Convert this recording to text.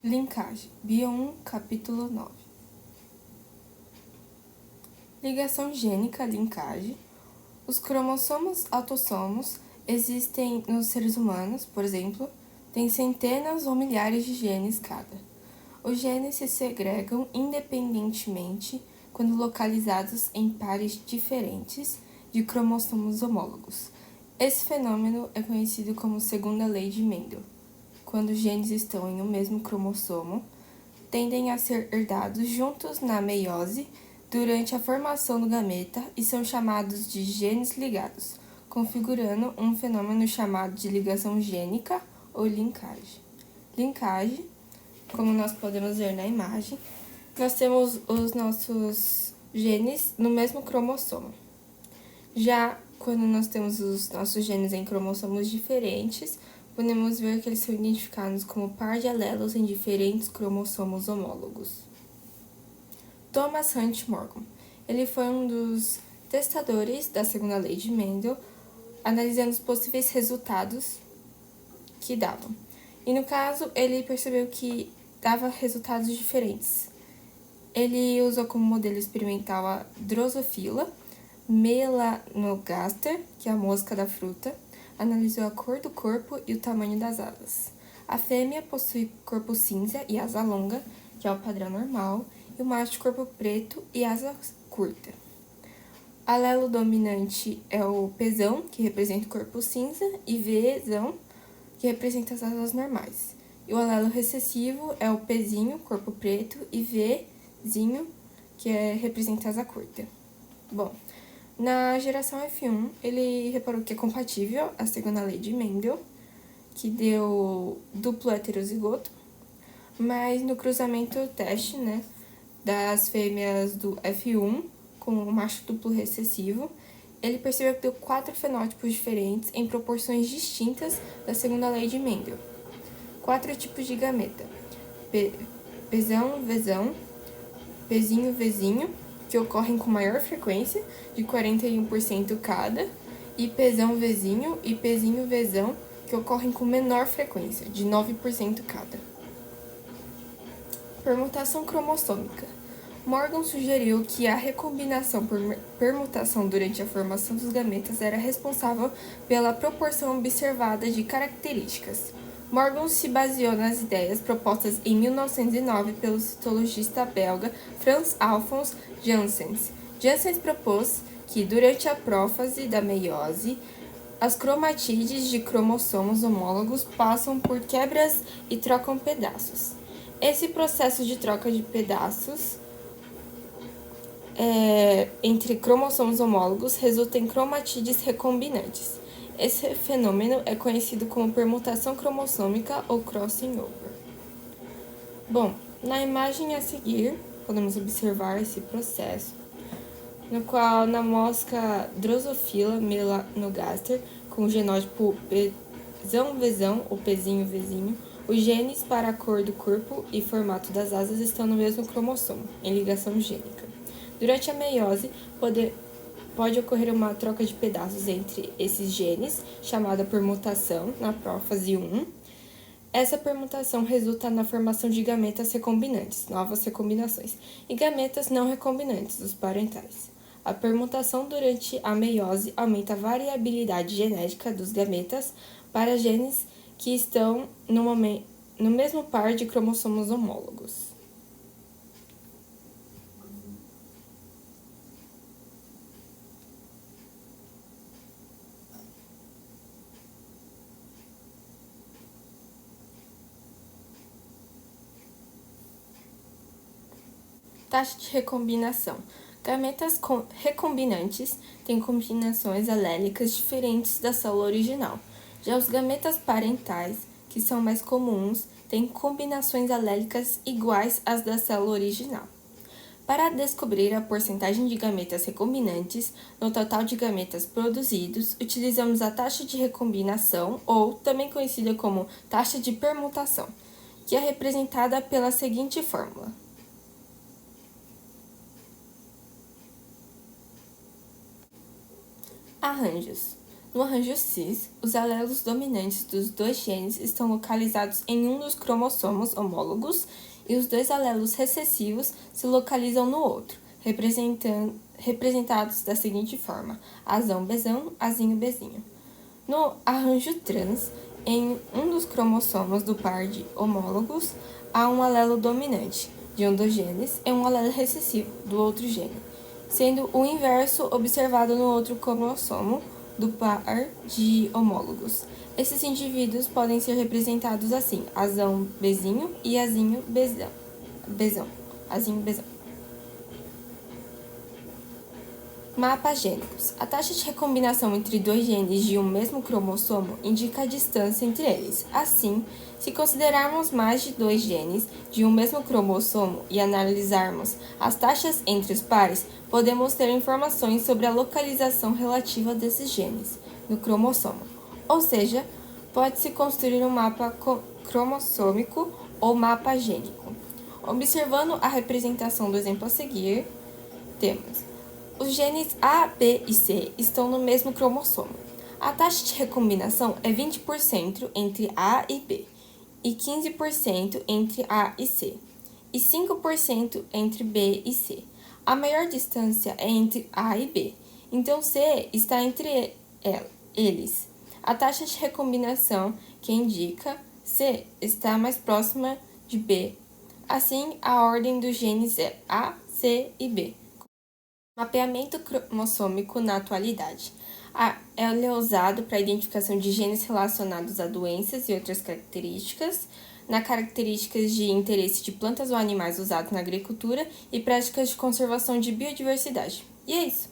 Linkagem, Bio 1, capítulo 9. Ligação gênica, linkagem. Os cromossomos autossomos existem nos seres humanos, por exemplo, têm centenas ou milhares de genes cada. Os genes se segregam independentemente quando localizados em pares diferentes de cromossomos homólogos. Esse fenômeno é conhecido como segunda lei de Mendel. Quando os genes estão em um mesmo cromossomo, tendem a ser herdados juntos na meiose durante a formação do gameta e são chamados de genes ligados, configurando um fenômeno chamado de ligação gênica ou linkagem. Linkagem, como nós podemos ver na imagem, nós temos os nossos genes no mesmo cromossomo. Já quando nós temos os nossos genes em cromossomos diferentes, podemos ver que eles são identificados como par de alelos em diferentes cromossomos homólogos. Thomas Hunt Morgan. Ele foi um dos testadores da segunda lei de Mendel, analisando os possíveis resultados que davam. E no caso, ele percebeu que dava resultados diferentes. Ele usou como modelo experimental a Drosophila melanogaster, que é a mosca da fruta. Analisou a cor do corpo e o tamanho das asas. A fêmea possui corpo cinza e asa longa, que é o padrão normal, e o macho corpo preto e asa curta. O alelo dominante é o Pzão, que representa o corpo cinza, e Vzão, que representa as asas normais. E o alelo recessivo é o Pzinho, corpo preto, e Vzinho, que representa asa curta. Bom, na geração F1, ele reparou que é compatível à segunda lei de Mendel, que deu duplo heterozigoto, mas no cruzamento teste, das fêmeas do F1 com o macho duplo recessivo, ele percebeu que deu 4 fenótipos diferentes em proporções distintas da segunda lei de Mendel. 4 tipos de gameta: Pzão, Vzão, Pzinho, Vzinho, que ocorrem com maior frequência, de 41% cada, e Pzão, Vzinho e Pzinho, Vzão, que ocorrem com menor frequência, de 9% cada. Permutação cromossômica. Morgan sugeriu que a recombinação por permutação durante a formação dos gametas era responsável pela proporção observada de características. Morgan se baseou nas ideias propostas em 1909 pelo citologista belga Frans Alfons Janssens. Janssens propôs que, durante a prófase da meiose, as cromatídeos de cromossomos homólogos passam por quebras e trocam pedaços. Esse processo de troca de pedaços entre cromossomos homólogos resulta em cromatídeos recombinantes. Esse fenômeno é conhecido como permutação cromossômica ou crossing over. Bom, na imagem a seguir, podemos observar esse processo, no qual na mosca Drosophila melanogaster, com o genótipo Pzão, Vzão ou Pzinho, Vzinho, os genes para a cor do corpo e formato das asas estão no mesmo cromossomo, em ligação gênica. Durante a meiose, pode ocorrer uma troca de pedaços entre esses genes, chamada permutação, na prófase 1. Essa permutação resulta na formação de gametas recombinantes, novas recombinações, e gametas não recombinantes, os parentais. A permutação durante a meiose aumenta a variabilidade genética dos gametas para genes que estão no mesmo par de cromossomos homólogos. Taxa de recombinação. Gametas recombinantes têm combinações alélicas diferentes da célula original. Já os gametas parentais, que são mais comuns, têm combinações alélicas iguais às da célula original. Para descobrir a porcentagem de gametas recombinantes no total de gametas produzidos, utilizamos a taxa de recombinação, ou também conhecida como taxa de permutação, que é representada pela seguinte fórmula. Arranjos. No arranjo cis, os alelos dominantes dos dois genes estão localizados em um dos cromossomos homólogos e os dois alelos recessivos se localizam no outro, representados da seguinte forma: azão, bezão, azinho, bezinho. No arranjo trans, em um dos cromossomos do par de homólogos, há um alelo dominante de um dos genes e um alelo recessivo do outro gene, sendo o inverso observado no outro cromossomo do par de homólogos. Esses indivíduos podem ser representados assim: azão, bezinho e azinho, bezão. Azinho, bezão. Mapas gênicos. A taxa de recombinação entre dois genes de um mesmo cromossomo indica a distância entre eles. Assim, se considerarmos mais de dois genes de um mesmo cromossomo e analisarmos as taxas entre os pares, podemos ter informações sobre a localização relativa desses genes no cromossomo. Ou seja, pode-se construir um mapa cromossômico ou mapa gênico. Observando a representação do exemplo a seguir, temos: os genes A, B e C estão no mesmo cromossomo. A taxa de recombinação é 20% entre A e B, e 15% entre A e C, e 5% entre B e C. A maior distância é entre A e B, então C está entre eles. A taxa de recombinação que indica C está mais próxima de B. Assim, a ordem dos genes é A, C e B. Mapeamento cromossômico na atualidade. Ele é usado para a identificação de genes relacionados a doenças e outras características, na características de interesse de plantas ou animais usados na agricultura e práticas de conservação de biodiversidade. E é isso!